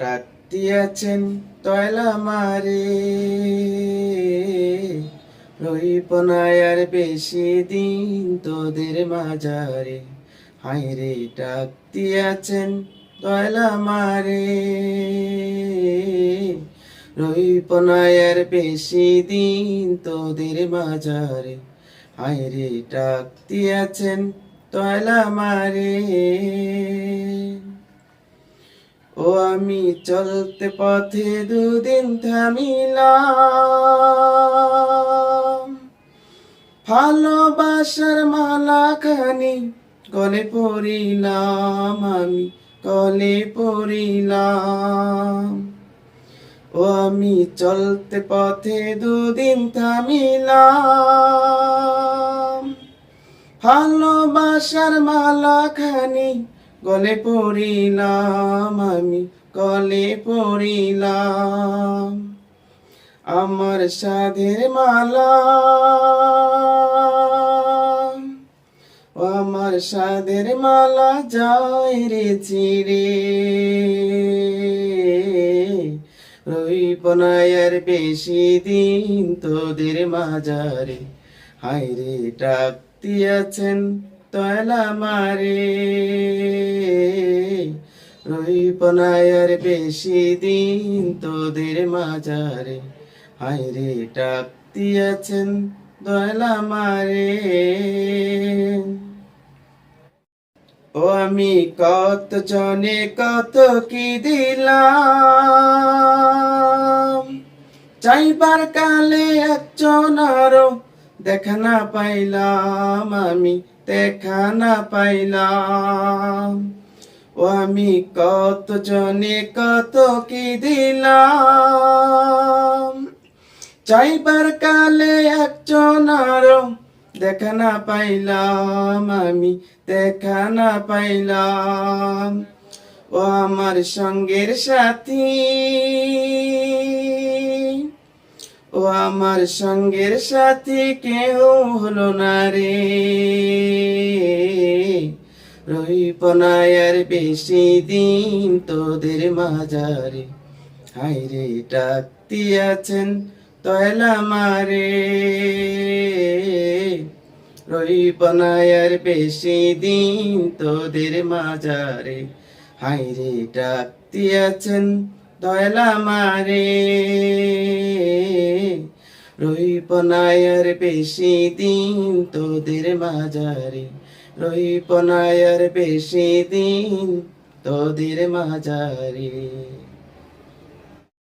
ডাক দিয়াছেন তয়লা মারে, রইব না আর বেশি দিন তোদের মাঝারে। হায়রে ডাক দিয়াছেন তয়লা মারে, রইব না আর বেশি দিন তোদের মাঝারে। হায়রে ডাক দিয়াছেন তয়লা মারে। ও আমি চলতে পথে দুদিন থামিলাম, ভালোবাসার মালাখানি গলে পড়িলাম, আমি গলে পড়িলাম। ও আমি চলতে পথে দুদিন থামিলাম, ভালোবাসার মালাখানি গলে পড়িলাম, আমি গলে পড়িলাম। আমার সাধের মালা, ও আমার সাধের মালা যায় রে চিরে, রইব না আর বেশি দিন তোদের মাঝারে। হায়রে ডাক দিয়াছেন তয়লা মারে, রইব না আর বেশি দিন তোদের মাঝারে। হায়রে ডাক দিয়াছেন তয়লা মারে। ও আমি কত জনে কত কি দিলাম, চাইবার কালে একজন আরো দেখা না পাইলাম, আমি দেখা না পাইলাম। ও আমি কত জনে কত কি দিলাম, চাইবার কালে একজন আরো দেখা না পাইলাম, আমি দেখা না পাইলাম। ও আমার সঙ্গের সাথী, ও আমার সঙ্গের সাথী কেউ হলো না রে, রইব না আর বেশি দিন তোদের মাঝারে। হায়রে ডাক দিয়াছেন তয়লা মারে, রইব না আর বেশি দিন তোদের মাঝারে। হায়রে ডাক দিয়াছেন তয়লা মারে, রইব না আর বেশি দিন তোদের মাঝারে। রইব না আর বেশি দিন তোদের মাঝারে।